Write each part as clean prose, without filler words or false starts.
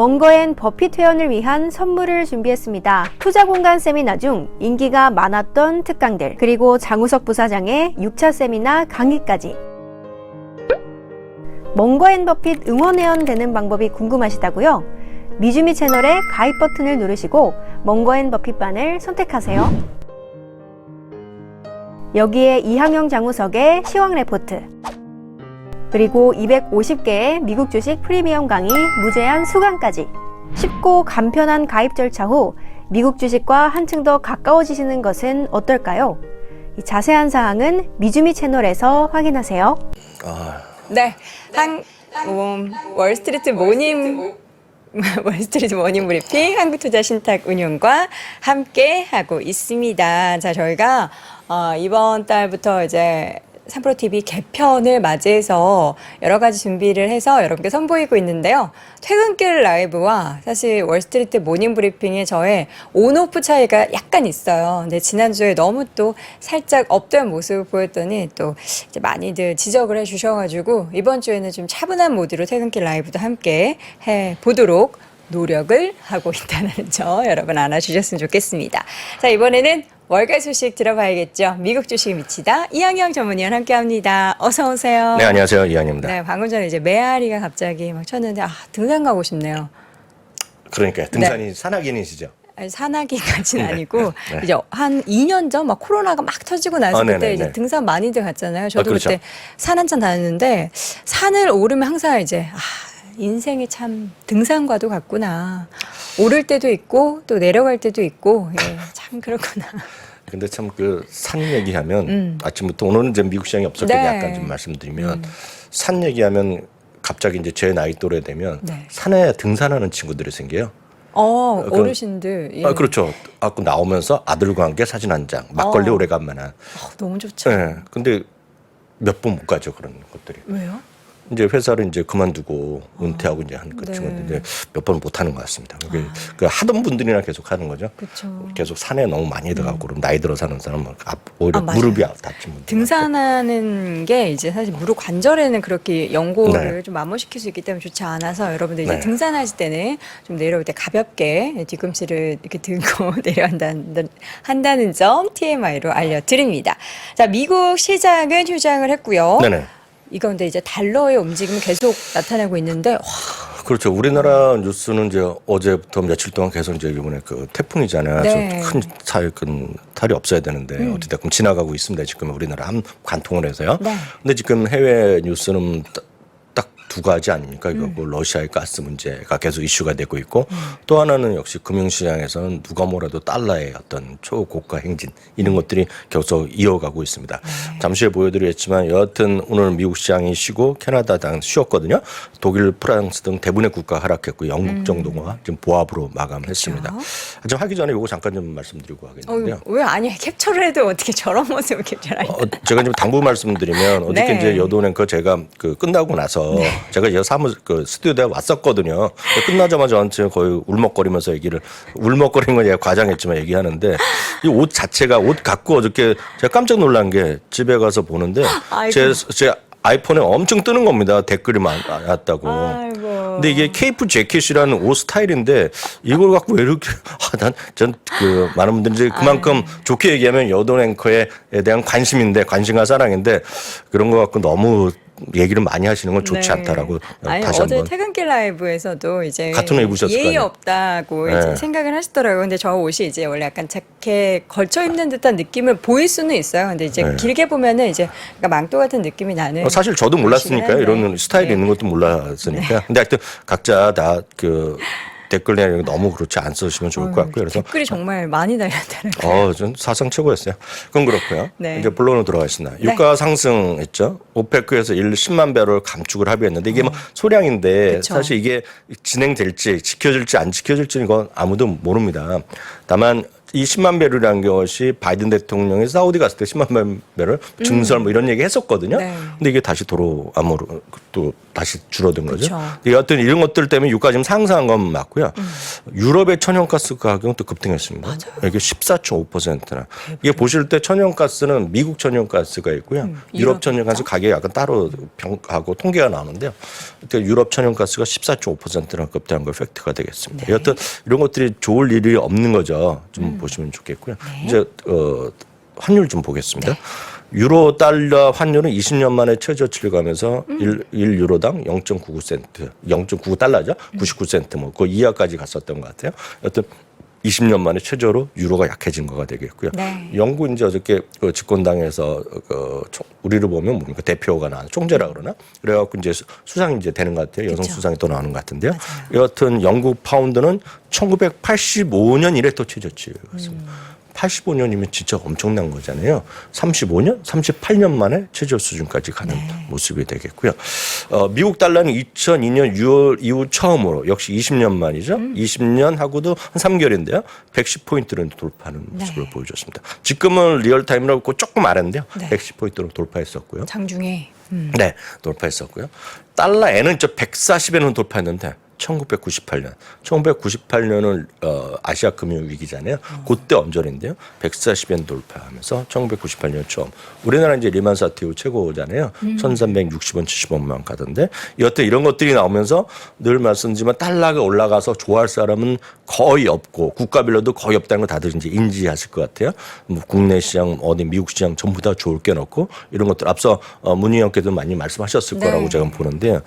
멍거앤 버핏 회원을 위한 선물을 준비했습니다. 투자공간 세미나 중 인기가 많았던 특강들, 그리고 장우석 부사장의 6차 세미나 강의까지. 멍거앤 버핏 응원회원 되는 방법이 궁금하시다고요? 미주미 채널의 가입 버튼을 누르시고 멍거앤 버핏반을 선택하세요. 여기에 이항영 장우석의 시황 레포트, 그리고 250개의 미국 주식 프리미엄 강의 무제한 수강까지. 쉽고 간편한 가입 절차 후 미국 주식과 한층 더 가까워지시는 것은 어떨까요? 이 자세한 사항은 미주미 채널에서 확인하세요. 네, 월스트리트 모닝 브리핑 한국투자신탁운용과 함께 하고 있습니다. 자, 저희가 이번 달부터 이제 3프로TV 개편을 맞이해서 여러 가지 준비를 해서 여러분께 선보이고 있는데요. 퇴근길 라이브와 사실 월스트리트 모닝 브리핑의 저의 온오프 차이가 약간 있어요. 근데 지난주에 너무 또 살짝 업된 모습을 보였더니 또 이제 많이들 지적을 해 주셔가지고 이번 주에는 좀 차분한 모드로 퇴근길 라이브도 함께 해 보도록 노력을 하고 있다는 점 여러분 알아주셨으면 좋겠습니다. 자, 이번에는 월가 소식 들어봐야겠죠. 미국 주식이 미치다. 이항영 전문위원 함께합니다. 어서 오세요. 네, 안녕하세요. 이항영입니다. 네, 방금 전에 이제 메아리가 갑자기 막 쳤는데 등산 가고 싶네요. 그러니까요. 등산이 산악인이시죠? 아니, 산악인까지는 아니고 네. 이제 한 2년 전 막 코로나가 막 터지고 나서 그때 이제 등산 많이들 갔잖아요. 저도 그렇죠. 그때 산 한참 다녔는데 산을 오르면 항상 이제 인생이 참 등산과도 같구나. 오를 때도 있고 또 내려갈 때도 있고 참 그렇구나. 근데 참 그 산 얘기하면 아침부터 오늘은 이제 미국 시장이 없었기 때문에 약간 좀 말씀드리면 산 얘기하면 갑자기 이제 제 나이 또래 되면 산에 등산하는 친구들이 생겨요. 어르신들. 예. 그렇죠. 나오면서 아들과 함께 사진 한 장, 막걸리 오래간만에. 너무 좋죠. 네. 근데 몇 번 못 가죠, 그런 것들이. 왜요? 이제 회사를 이제 그만두고 은퇴하고 이제 한 그 친구인데 몇 번 못 하는 것 같습니다. 그 하던 분들이나 계속 하는 거죠. 그쵸. 계속 산에 너무 많이 들어가고 그럼 나이 들어 사는 사람은 오히려 무릎이 다친 분들. 등산하는 게 이제 사실 무릎 관절에는 그렇게 연고를 좀 마모시킬 수 있기 때문에 좋지 않아서 여러분들 이제 등산하실 때는 좀 내려올 때 가볍게 뒤꿈치를 이렇게 들고 내려한다는 점 TMI로 알려드립니다. 자, 미국 시장은 휴장을 했고요. 네네. 이건데 이제 달러의 움직임은 계속 나타나고 있는데 그렇죠. 우리나라 뉴스는 이제 어제부터 며칠 동안 계속 이제 이번에 그 태풍이잖아요. 큰 탈이 없어야 되는데 어찌됐건 지나가고 있습니다. 지금 우리나라 한 관통을 해서요. 근데 지금 해외 뉴스는 딱 두 가지 아닙니까? 이거 러시아의 가스 문제가 계속 이슈가 되고 있고 또 하나는 역시 금융시장에서는 누가 뭐라도 달러의 어떤 초고가 행진 이런 것들이 계속 이어가고 있습니다. 잠시 후에 보여드리겠지만 여하튼 오늘 미국 시장이 쉬고 캐나다 당 쉬었거든요. 독일, 프랑스 등 대부분의 국가가 하락했고 영국 정도가 지금 보합으로 마감했습니다. 좀 하기 전에 이거 잠깐 좀 말씀드리고 하겠는데요. 왜 아니 캡처를 해도 어떻게 저런 모습을 캡처를 제가 지금 당부 말씀드리면 어저께 이제 여도은행거 제가 그 끝나고 나서 제가 이 스튜디오에 왔었거든요. 끝나자마자 저한테 거의 울먹거리면서 울먹거리는 건 제가 과장했지만 얘기하는데 이 옷 자체가 옷 갖고 어저께 제가 깜짝 놀란 게 집에 가서 보는데 제 아이폰에 엄청 뜨는 겁니다. 댓글이 많았다고. 근데 이게 케이프 재킷이라는 옷 스타일인데 이걸 갖고 왜 이렇게 전 많은 분들이 이제 그만큼 좋게 얘기하면 여돈 앵커에 대한 관심과 사랑인데 그런 거 갖고 너무 얘기를 많이 하시는 건 좋지 않다라고 다시 어제 한번. 퇴근길 라이브에서도 이제 같은 옷 입으셨을 예의 거아니에요. 없다고 이제 생각을 하시더라고요. 근데 저 옷이 이제 원래 약간 자켓 걸쳐 입는 듯한 느낌을 보일 수는 있어요. 근데 이제 길게 보면은 이제 그러니까 망토 같은 느낌이 나는. 사실 저도 몰랐으니까요. 이런 스타일이 있는 것도 몰랐으니까. 근데 하여튼 각자 다 댓글 내용 너무 그렇지 안 쓰시면 좋을 것 같고요. 그래서 댓글이 정말 많이 달렸다는 거예요. 전 사상 최고였어요. 그건 그렇고요. 네. 이제 본론으로 들어가겠습니다. 유가 상승했죠. 오페크에서 10만 배럴 감축을 합의했는데 이게 뭐 소량인데 그쵸. 사실 이게 진행될지 지켜질지 안 지켜질지 이건 아무도 모릅니다. 다만 이 10만 배럴이라는 것이 바이든 대통령이 사우디 갔을 때 10만 배럴 증설 뭐 이런 얘기 했었거든요. 네. 근데 이게 다시 도로 암으로 또 다시 줄어든 거죠. 그쵸. 여하튼 이런 것들 때문에 유가 지금 상승한 건 맞고요. 유럽의 천연가스 가격은 또 급등했습니다. 맞아요. 이게 14.5%나. 이게 보실 때 천연가스는 미국 천연가스가 있고요. 유럽 천연가스 가격이 약간 따로 평가하고 통계가 나오는데요. 유럽 천연가스가 14.5%나 급등한 거 팩트가 되겠습니다. 네. 여하튼 이런 것들이 좋을 일이 없는 거죠. 좀 보시면 좋겠고요. 네. 이제 환율 좀 보겠습니다. 네. 유로 달러 환율은 20년 만에 최저치를 가면서 1유로당 0.99센트, 0.99달러죠. 99센트 뭐 그 이하까지 갔었던 것 같아요. 여튼 20년 만에 최저로 유로가 약해진 거가 되겠고요. 네. 영국 이제 어저께 그 집권당에서 우리를 보면 뭡니까 대표가 나온 총재라 그러나 그래갖고 이제 수상이 이제 되는 것 같아요. 여성 그쵸. 수상이 또 나오는 것 같은데요. 맞아요. 여하튼 영국 파운드는 1985년 이래 또 최저치였습니다. 85년이면 진짜 엄청난 거잖아요. 35년, 38년 만에 최저 수준까지 가는 모습이 되겠고요. 미국 달러는 2002년 6월 이후 처음으로 역시 20년 만이죠. 20년 하고도 한 3개월인데요. 110포인트를 돌파하는 모습을 보여줬습니다. 지금은 리얼타임이라고 조금 아래인데요. 네. 110포인트로 돌파했었고요. 장중에 네, 돌파했었고요. 달러 N은 140에는 돌파했는데 1998년은 아시아 금융 위기잖아요. 그때 엄절인데요. 140엔 돌파하면서 1998년 처음. 우리나라 이제 리만 사태 이후 최고잖아요. 1,360원, 70원만 가던데. 여하튼 이런 것들이 나오면서 늘 말씀드리지만 달러가 올라가서 좋아할 사람은 거의 없고 국가별로도 거의 없다는 거 다들 이제 인지하실 것 같아요. 뭐 국내 시장, 어디 미국 시장 전부 다 좋을 게 넣고 이런 것들 앞서 문 의원께도 많이 말씀하셨을 네. 거라고 제가 보는데요.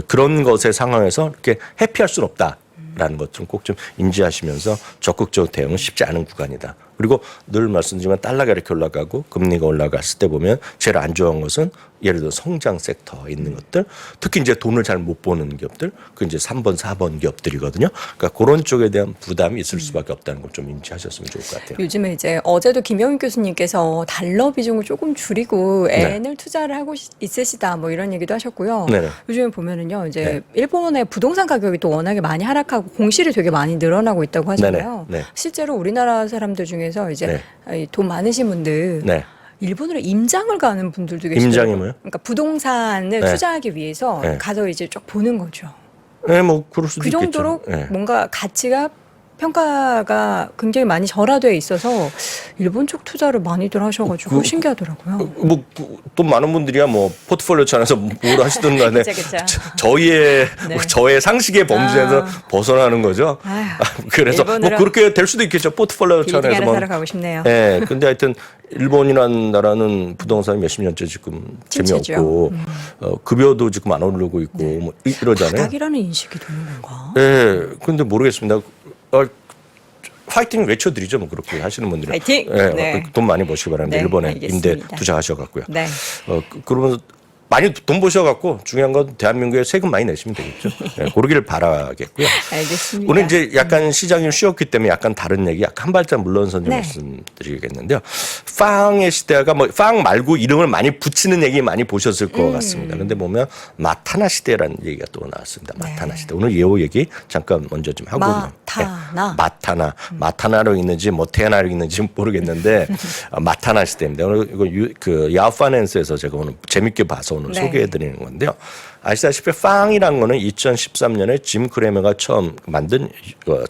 그런 것의 상황에서 이렇게 회피할 수는 없다라는 것 좀 꼭 좀 인지하시면서 적극적 대응은 쉽지 않은 구간이다. 그리고 늘 말씀드리지만 달러가 이렇게 올라가고 금리가 올라갔을 때 보면 제일 안 좋은 것은 예를 들어 성장 섹터에 있는 것들, 특히 이제 돈을 잘 못 버는 기업들, 그 이제 3번, 4번 기업들이거든요. 그러니까 그런 쪽에 대한 부담이 있을 수밖에 없다는 걸 좀 인지하셨으면 좋을 것 같아요. 요즘에 이제 어제도 김영윤 교수님께서 달러 비중을 조금 줄이고 네. N을 투자를 하고 있으시다 뭐 이런 얘기도 하셨고요. 네네. 요즘에 보면은요 이제 네. 일본의 부동산 가격이 또 워낙에 많이 하락하고 공실이 되게 많이 늘어나고 있다고 하잖아요. 네네. 네. 실제로 우리나라 사람들 중에서 이제 돈 많으신 분들 네. 일본으로 임장을 가는 분들도 계시더라고요. 임장이 뭐예요? 그러니까 부동산을 네. 투자하기 위해서 네. 가서 이제 쭉 보는 거죠. 네, 뭐 그럴 수도 그 있겠죠. 정도로 네. 뭔가 가치가 평가가 굉장히 많이 절하돼 있어서 일본 쪽 투자를 많이들 하셔가지고 신기하더라고요. 또 많은 분들이야 뭐 포트폴리오 차원에서 뭘 하시든 간에 그쵸. 저희의 네. 저의 상식의 범주에서 벗어나는 거죠. 아휴, 그래서 뭐 일본으로 그렇게 될 수도 있겠죠. 포트폴리오 빌딩 차원에서 하나 뭐. 사러 가고 싶네요. 네, 근데 하여튼 일본이라는 나라는 부동산이 몇십 년째 지금 침체죠. 재미없고 급여도 지금 안 오르고 있고 뭐 이러잖아요. 바닥이라는 인식이 드는 건가? 네, 근데 모르겠습니다. 파이팅 외쳐드리죠, 뭐 그렇게 하시는 분들은. 파이팅! 네, 네. 돈 많이 버시기 바랍니다. 네, 일본에 알겠습니다. 임대 투자하셔갖고요. 네. 그러면서 많이 돈 버셔갖고 중요한 건 대한민국에 세금 많이 내시면 되겠죠. 네, 그러기를 바라겠고요. 알겠습니다. 오늘 이제 약간 시장이 쉬었기 때문에 약간 다른 얘기, 약간 한 발짝 물러서는 네. 말씀드리겠는데요. 빵의 시대가 뭐 빵 말고 이름을 많이 붙이는 얘기 많이 보셨을 것 같습니다. 그런데 보면 마타나 시대라는 얘기가 또 나왔습니다. 마타나 시대. 오늘 예호 얘기 잠깐 먼저 좀 하고 마타나. 마타나로 있는지 모테나로 있는지 모르겠는데 마타나 시대입니다. 오늘 이거 그 야후 파이낸스에서 제가 오늘 재밌게 봐서 오늘 네. 소개해드리는 건데요. 아시다시피 빵이라는 거는 2013년에 짐 크레머가 처음 만든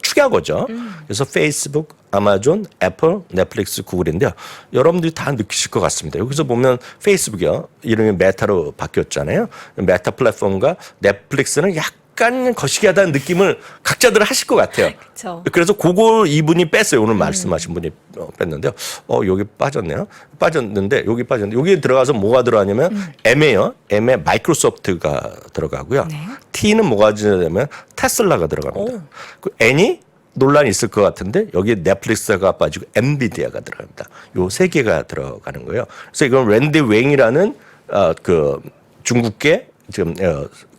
축약어죠. 그래서 페이스북, 아마존, 애플, 넷플릭스, 구글인데요. 여러분들이 다 느끼실 것 같습니다. 여기서 보면 페이스북이요. 이름이 메타로 바뀌었잖아요. 메타 플랫폼과 넷플릭스는 약간 거시기하다는 느낌을 각자들 하실 것 같아요. 그렇죠. 그래서 그걸 이분이 뺐어요. 오늘 말씀하신 분이 뺐는데요. 여기 빠졌네요. 빠졌는데 여기 빠졌는데 여기에 들어가서 뭐가 들어가냐면 M에요. M에 마이크로소프트가 들어가고요. 네. T는 뭐가 들어가냐면 테슬라가 들어갑니다. 그 N이 논란이 있을 것 같은데 여기에 넷플릭스가 빠지고 엔비디아가 들어갑니다. 요 세 개가 들어가는 거예요. 그래서 이건 랜디 웽이라는 그 중국계 지금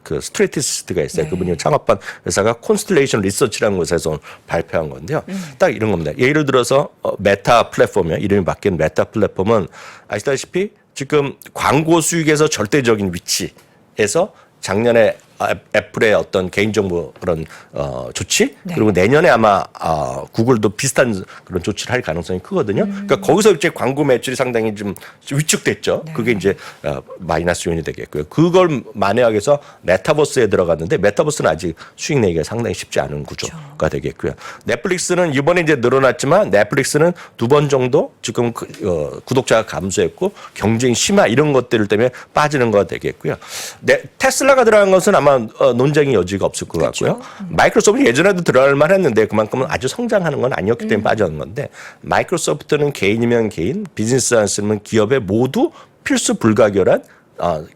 그 스트레티스트가 있어요. 네. 그분이 창업한 회사가 콘스텔레이션 리서치라는 곳에서 발표한 건데요. 딱 이런 겁니다. 예를 들어서 메타 플랫폼이요. 이름이 바뀐 메타 플랫폼은 아시다시피 지금 광고 수익에서 절대적인 위치에서 작년에 애플의 어떤 개인정보 그런 조치 네. 그리고 내년에 아마 구글도 비슷한 그런 조치를 할 가능성이 크거든요. 그러니까 거기서 이제 광고 매출이 상당히 좀 위축됐죠. 네. 그게 이제 마이너스 요인이 되겠고요. 그걸 만회하기 위해서 메타버스에 들어갔는데 메타버스는 아직 수익 내기가 상당히 쉽지 않은 구조가 되겠고요. 넷플릭스는 이번에 이제 늘어났지만 넷플릭스는 2번 정도 지금 구독자가 감소했고 경쟁이 심화 이런 것들 때문에 빠지는 거가 되겠고요. 테슬라가 들어간 것은 아마 논쟁의 여지가 없을 것 같고요. 마이크로소프트 예전에도 들어갈 만했는데 그만큼은 아주 성장하는 건 아니었기 때문에 빠졌는 건데 마이크로소프트는 개인이면 개인, 비즈니스 안쓰면 기업에 모두 필수 불가결한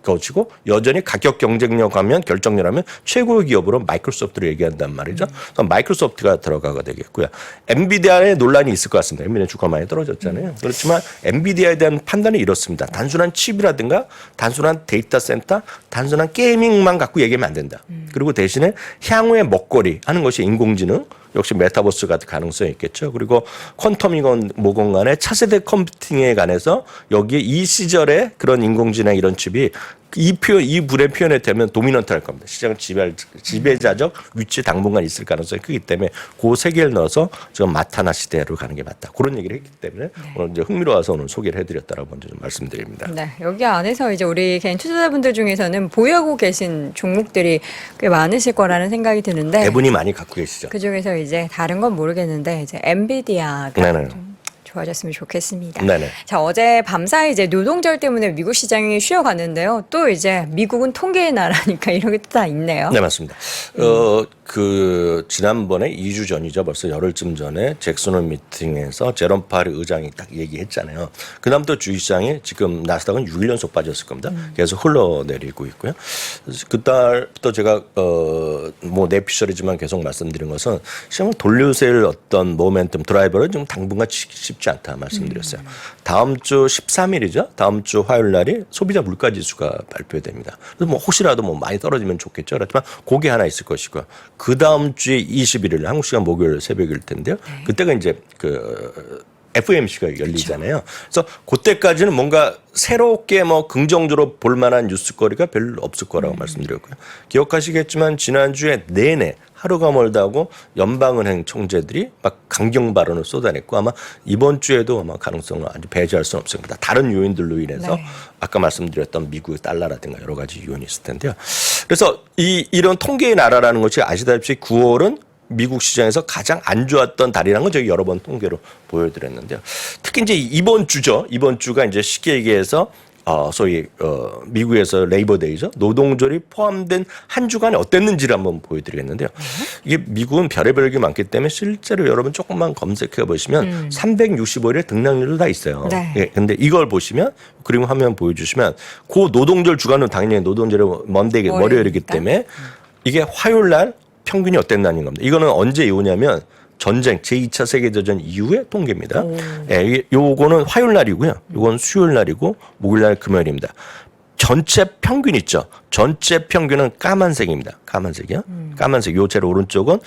것이고 여전히 가격 경쟁력 하면 결정력하면 최고의 기업으로 마이크로소프트를 얘기한단 말이죠. 그래서 마이크로소프트가 들어가게 되겠고요. 엔비디아에 논란이 있을 것 같습니다. 엔비디아 주가 많이 떨어졌잖아요. 그렇지만 엔비디아에 대한 판단이 이렇습니다. 단순한 칩이라든가 단순한 데이터 센터, 단순한 게이밍만 갖고 얘기하면 안 된다. 그리고 대신에 향후의 먹거리 하는 것이 인공지능 역시 메타버스 같은 가능성이 있겠죠. 그리고 퀀텀이건 뭐건 간에 차세대 컴퓨팅에 관해서 여기에 이 시절에 그런 인공지능 이런 칩이 이 불의 표현에 되면 도미넌트 할 겁니다. 시장을 지배자적 위치 당분간 있을 가능성이 크기 때문에 그 세 개를 넣어서 지금 마타나 시대로 가는 게 맞다. 그런 얘기를 했기 때문에 오늘 이제 흥미로워서 오늘 소개를 해드렸다라고 먼저 좀 말씀드립니다. 네, 여기 안에서 이제 우리 개인 투자자분들 중에서는 보유하고 계신 종목들이 꽤 많으실 거라는 생각이 드는데 대부분이 많이 갖고 계시죠. 그 중에서 이제 다른 건 모르겠는데 이제 엔비디아가 네네. 좀 좋아졌으면 좋겠습니다. 네네. 자, 어제 밤사이 이제 노동절 때문에 미국 시장이 쉬어갔는데요. 또 이제 미국은 통계의 나라니까 이런 게 또 다 있네요. 네, 맞습니다. 지난번에 2주 전이죠. 벌써 열흘쯤 전에 잭슨홀 미팅에서 제롬 파월 의장이 딱 얘기했잖아요. 그다음부터 주식시장이 지금 나스닥은 6일 연속 빠졌을 겁니다. 계속 흘러내리고 있고요. 그달부터 제가 내피셜이지만 계속 말씀드린 것은 시장을 돌려세울 어떤 모멘텀 드라이버를 좀 당분간 쉽지 않다 말씀드렸어요. 다음 주 13일이죠. 다음 주 화요일 날이 소비자 물가지수가 발표됩니다. 그래서 혹시라도 많이 떨어지면 좋겠죠. 그렇지만 그게 하나 있을 것이고요. 그 다음 주에 21일 한국 시간 목요일 새벽일 텐데요. 그때가 이제 FOMC가 열리잖아요. 그래서 그때까지는 뭔가 새롭게 긍정적으로 볼 만한 뉴스거리가 별로 없을 거라고 말씀드렸고요. 기억하시겠지만 지난주에 내내 하루가 멀다 하고 연방은행 총재들이 막 강경 발언을 쏟아냈고 아마 이번 주에도 아마 가능성을 아주 배제할 수는 없습니다. 다른 요인들로 인해서 네. 아까 말씀드렸던 미국의 달러라든가 여러 가지 요인이 있을 텐데요. 그래서 이런 통계의 나라라는 것이 아시다시피 9월은 미국 시장에서 가장 안 좋았던 달이라는 건 저희 여러 번 통계로 보여드렸는데요. 특히 이제 이번 주죠. 이번 주가 이제 쉽게 얘기해서 소위 미국에서 레이버데이죠. 노동절이 포함된 한 주간이 어땠는지를 한번 보여드리겠는데요. 이게 미국은 별의별 게 많기 때문에 실제로 여러분 조금만 검색해 보시면 365일의 등락률도 다 있어요. 네. 예, 근데 이걸 보시면 그림 화면 보여주시면 그 노동절 주간은 당연히 노동절이 월요일이기 때문에 이게 화요일 날 평균이 어땠나는 겁니다. 이거는 언제 오냐면 전쟁 제2차 세계대전 이후의 통계입니다. 예, 요거는 화요일 날이고요. 요건 수요일 날이고 목요일 날 금요일입니다. 전체 평균 있죠. 전체 평균은 까만색입니다. 까만색이요. 까만색. 요 제일 오른쪽은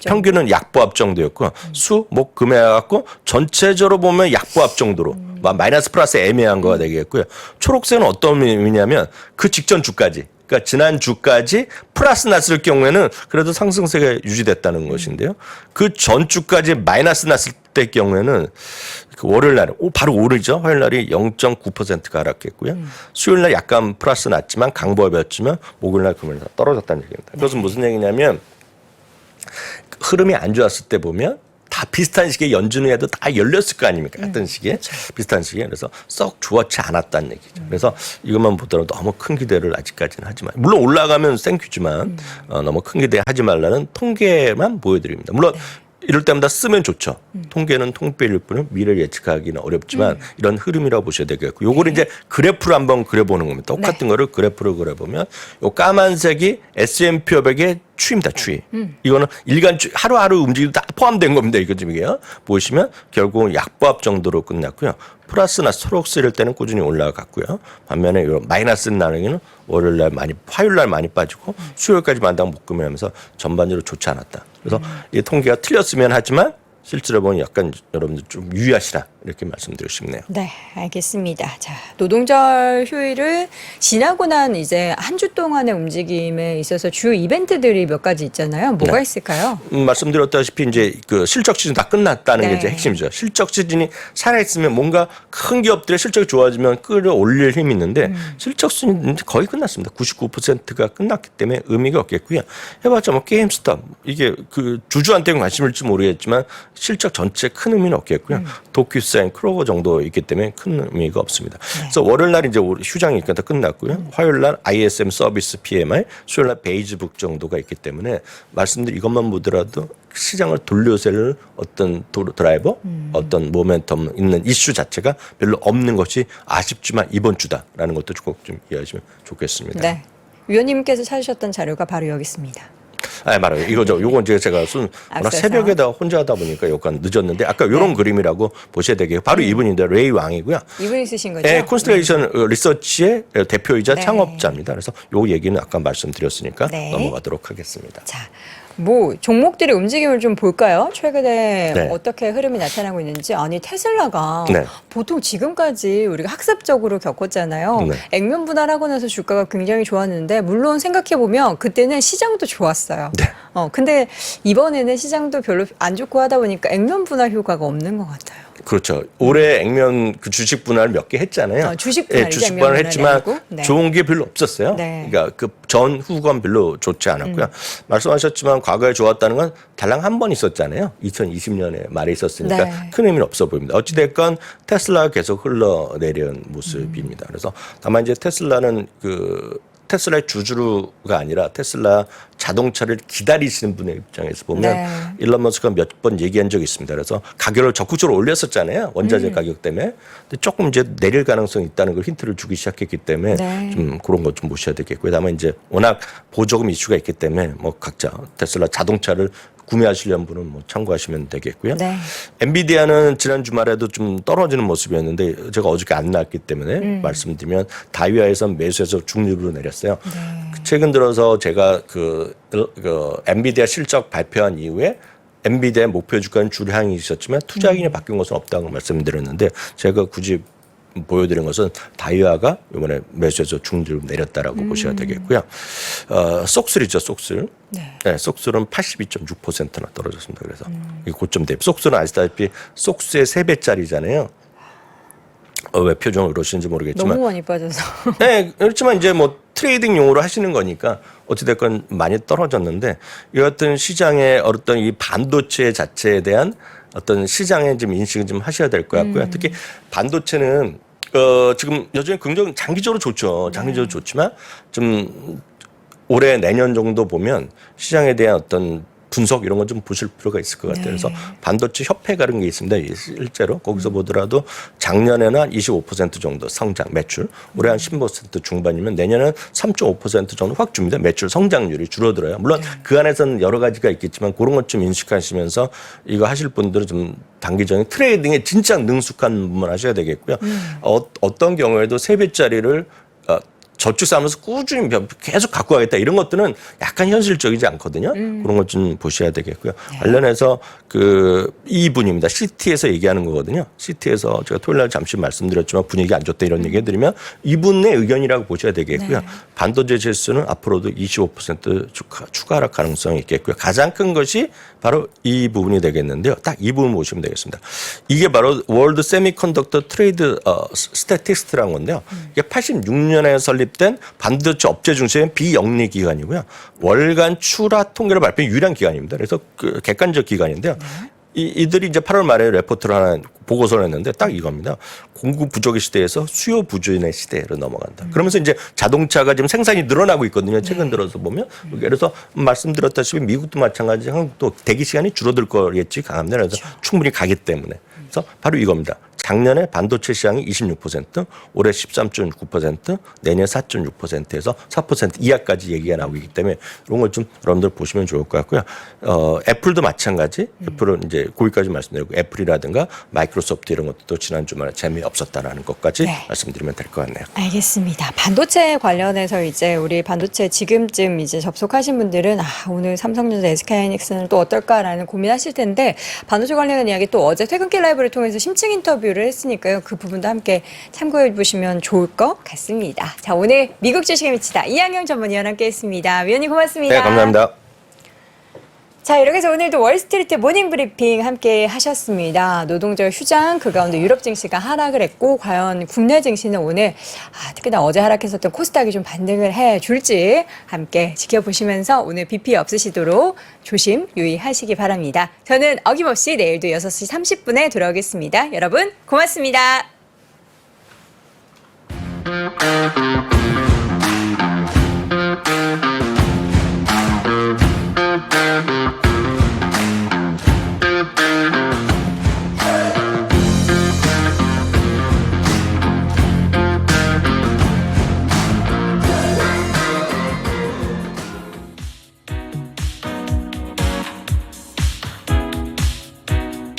평균은 약보합 정도였고 수, 목, 금에 갖고 전체적으로 보면 약보합 정도로 마이너스 플러스 애매한 거가 되겠고요. 초록색은 어떤 의미냐면 그 직전 주까지. 그러니까 지난 주까지 플러스 났을 경우에는 그래도 상승세가 유지됐다는 것인데요. 그 전주까지 마이너스 났을 때 경우에는 그 월요일 날, 바로 오늘이죠. 화요일 날이 0.9%가 하락했고요. 수요일 날 약간 플러스 났지만 강보합이었지만 목요일 날 금요일 날 떨어졌다는 얘기입니다. 그것은 무슨 얘기냐면 흐름이 안 좋았을 때 보면 다 비슷한 시기에 연준회도 다 열렸을 거 아닙니까? 같은 시기에. 비슷한 시기에. 그래서 썩 좋았지 않았다는 얘기죠. 그래서 이것만 보더라도 너무 큰 기대를 아직까지는 하지 마. 물론 올라가면 땡큐지만 너무 큰 기대 하지 말라는 통계만 보여드립니다. 물론 이럴 때마다 쓰면 좋죠. 통계는 통계일 뿐은 미래를 예측하기는 어렵지만 이런 흐름이라고 보셔야 되겠고 요거를 이제 그래프로 한번 그려보는 겁니다. 똑같은 거를 그래프로 그려보면 요 까만색이 S&P 500의 추입니다. 추이. 이거는 일간 하루하루 움직임도 다 포함된 겁니다. 이거 지금 이게요. 보시면 결국은 약보합 정도로 끝났고요. 플러스나 초록색일 때는 꾸준히 올라갔고요. 반면에 이런 마이너스 나누기는 월요일 날 화요일 날 많이 빠지고 수요일까지 만당 목금을 하면서 전반적으로 좋지 않았다. 그래서 이 통계가 틀렸으면 하지만 실제로 보면 약간 여러분들 좀 유의하시라. 이렇게 말씀드리고 싶네요. 네, 알겠습니다. 자, 노동절 휴일을 지나고 난 이제 한 주 동안의 움직임에 있어서 주 이벤트들이 몇 가지 있잖아요. 뭐가 네. 있을까요? 말씀드렸다시피 이제 그 실적 시즌 다 끝났다는 게 네. 이제 핵심이죠. 실적 시즌이 살아있으면 뭔가 큰 기업들의 실적이 좋아지면 끌어올릴 힘이 있는데 실적 시즌이 거의 끝났습니다. 99%가 끝났기 때문에 의미가 없겠고요. 해봤자 뭐 게임스탑 이게 그 주주한테는 관심일지 모르겠지만 실적 전체에 큰 의미는 없겠고요. 도큐사인, 크로거 정도 있기 때문에 큰 의미가 없습니다. 그래서 월요일 날 이제 휴장이니까 다 끝났고요. 화요일 날 ISM 서비스 PMI, 수요일 날 베이지북 정도가 있기 때문에 말씀드린 이것만 보더라도 시장을 돌려세울 어떤 드라이버, 어떤 모멘텀 있는 이슈 자체가 별로 없는 것이 아쉽지만 이번 주다라는 것도 좀 이해하시면 좋겠습니다. 네. 위원님께서 찾으셨던 자료가 바로 여기 있습니다. 아, 말아요. 이거죠. 요건 제가 워낙 앞서서. 새벽에다 혼자 하다 보니까 약간 늦었는데 아까 요런 그림이라고 보셔야 되겠고 바로 이분인데 레이 왕이고요. 이분이 쓰신 거죠? 네, 콘스텔레이션 리서치의 대표이자 네. 창업자입니다. 그래서 요 얘기는 아까 말씀드렸으니까 네. 넘어가도록 하겠습니다. 자, 뭐 종목들의 움직임을 좀 볼까요? 최근에 네. 어떻게 흐름이 나타나고 있는지. 아니 테슬라가 네. 보통 지금까지 우리가 학습적으로 겪었잖아요. 네. 액면 분할하고 나서 주가가 굉장히 좋았는데 물론 생각해 보면 그때는 시장도 좋았어요. 네. 근데 이번에는 시장도 별로 안 좋고 하다 보니까 액면 분할 효과가 없는 것 같아요. 그렇죠. 올해 액면 그 주식 분할 몇 개 했잖아요. 주식 분할이죠, 주식 액면 분할 분할이 했지만 아니고. 네. 좋은 게 별로 없었어요. 네. 그러니까 그 전후건 별로 좋지 않았고요. 말씀하셨지만 과거에 좋았다는 건 달랑 한 번 있었잖아요. 2020년에 말에 있었으니까 네. 큰 의미는 없어 보입니다. 어찌됐건 테슬라가 계속 흘러내려온 모습입니다. 그래서 다만 이제 테슬라는 테슬라의 주주가 아니라 테슬라 자동차를 기다리시는 분의 입장에서 보면 네. 일론 머스크가 몇 번 얘기한 적이 있습니다. 그래서 가격을 적극적으로 올렸었잖아요. 원자재 가격 때문에. 근데 조금 이제 내릴 가능성이 있다는 걸 힌트를 주기 시작했기 때문에 네. 좀 그런 것 좀 보셔야 되겠고요. 다만 이제 워낙 보조금 이슈가 있기 때문에 뭐 각자 테슬라 자동차를 구매하시려는 분은 뭐 참고하시면 되겠고요. 네. 엔비디아는 지난 주말에도 좀 떨어지는 모습이었는데 제가 어저께 안 나왔기 때문에 말씀드리면 다이아에서 매수해서 중립으로 내렸어요. 최근 들어서 제가 엔비디아 실적 발표한 이후에 엔비디아의 목표 주가는 줄향이 있었지만 투자기인이 바뀐 것은 없다고 말씀드렸는데 제가 굳이 보여드린 것은 다이아가 이번에 매수해서 중립으로 내렸다라고 보셔야 되겠고요. 속슬이죠, 속슬. 네. 네, 속슬은 82.6%나 떨어졌습니다. 그래서 이 고점 대비. 속슬은 아시다시피 속스의 3배짜리잖아요. 왜 표정을 그러시는지 모르겠지만. 너무 많이 빠져서. 네, 그렇지만 이제 뭐 트레이딩 용으로 하시는 거니까 어찌됐건 많이 떨어졌는데 이 같은 시장의 어떤 이 반도체 자체에 대한 어떤 시장의 좀 인식을 좀 하셔야 될 것 같고요. 특히 반도체는 지금 여전히 긍정 장기적으로 좋죠. 장기적으로 좋지만 좀 올해 내년 정도 보면 시장에 대한 어떤 분석 이런 건 좀 보실 필요가 있을 것 같아요. 그래서 반도체 협회가 그런 게 있습니다. 실제로 거기서 보더라도 작년에는 한 25% 정도 성장 매출, 올해 한 10% 중반이면 내년은 3.5% 정도 확 줍니다. 매출 성장률이 줄어들어요. 물론 그 안에서는 여러 가지가 있겠지만 그런 것 좀 인식하시면서 이거 하실 분들은 좀 단기적인 트레이딩에 진짜 능숙한 부분 하셔야 되겠고요. 어떤 경우에도 3배짜리를 저축 쌓으면서 꾸준히 계속 갖고 가겠다 이런 것들은 약간 현실적이지 않거든요. 그런 것 좀 보셔야 되겠고요. 관련해서 이분입니다. 시티에서 얘기하는 거거든요. 시티에서 제가 토요일 날 잠시 말씀드렸지만 분위기 안 좋다 이런 얘기 해드리면 이분의 의견이라고 보셔야 되겠고요. 반도체 지수는 앞으로도 25% 추가 하락 가능성이 있겠고요. 가장 큰 것이 바로 이 부분이 되겠는데요. 딱 이 부분 보시면 되겠습니다. 이게 바로 월드 세미컨덕터 트레이드 스태티스트라는 건데요. 이게 86년에 설립된 반도체 업체 중심의 비영리 기관이고요. 월간 추라 통계를 발표한 유일한 기관입니다. 그래서 객관적 기관인데요. 이들이 이제 8월 말에 레포트를 하나 보고서를 했는데 딱 이겁니다. 공급 부족의 시대에서 수요 부진의 시대로 넘어간다. 그러면서 이제 자동차가 지금 생산이 늘어나고 있거든요. 최근 들어서 보면. 그래서 말씀드렸다시피 미국도 마찬가지 한국도 대기 시간이 줄어들 거겠지 강합니다. 그래서 충분히 가기 때문에. 그래서 바로 이겁니다. 작년에 반도체 시장이 26%, 올해 13.9%, 내년 4.6%에서 4% 이하까지 얘기가 나오고 있기 때문에 이런 걸 좀 여러분들 보시면 좋을 것 같고요. 애플도 마찬가지. 애플은 이제 거기까지 말씀드리고 애플이라든가 마이크로소프트 이런 것도 지난 주말에 재미없었다라는 것까지 네. 말씀드리면 될 것 같네요. 알겠습니다. 반도체 관련해서 이제 우리 반도체 지금쯤 이제 접속하신 분들은 오늘 삼성전자, SK하이닉스는 또 어떨까라는 고민하실 텐데 반도체 관련된 이야기 또 어제 퇴근길 라이브를 통해서 심층 인터뷰를 했으니까요. 그 부분도 함께 참고해 보시면 좋을 것 같습니다. 자, 오늘 미국 주식에 미치다 이항영 전문위원 함께했습니다. 위원님 고맙습니다. 네, 감사합니다. 자, 이렇게 해서 오늘도 월스트리트 모닝 브리핑 함께 하셨습니다. 노동절 휴장, 그 가운데 유럽 증시가 하락을 했고 과연 국내 증시는 오늘 특히나 어제 하락했었던 코스닥이 좀 반등을 해줄지 함께 지켜보시면서 오늘 BP 없으시도록 조심 유의하시기 바랍니다. 저는 어김없이 내일도 6시 30분에 돌아오겠습니다. 여러분 고맙습니다.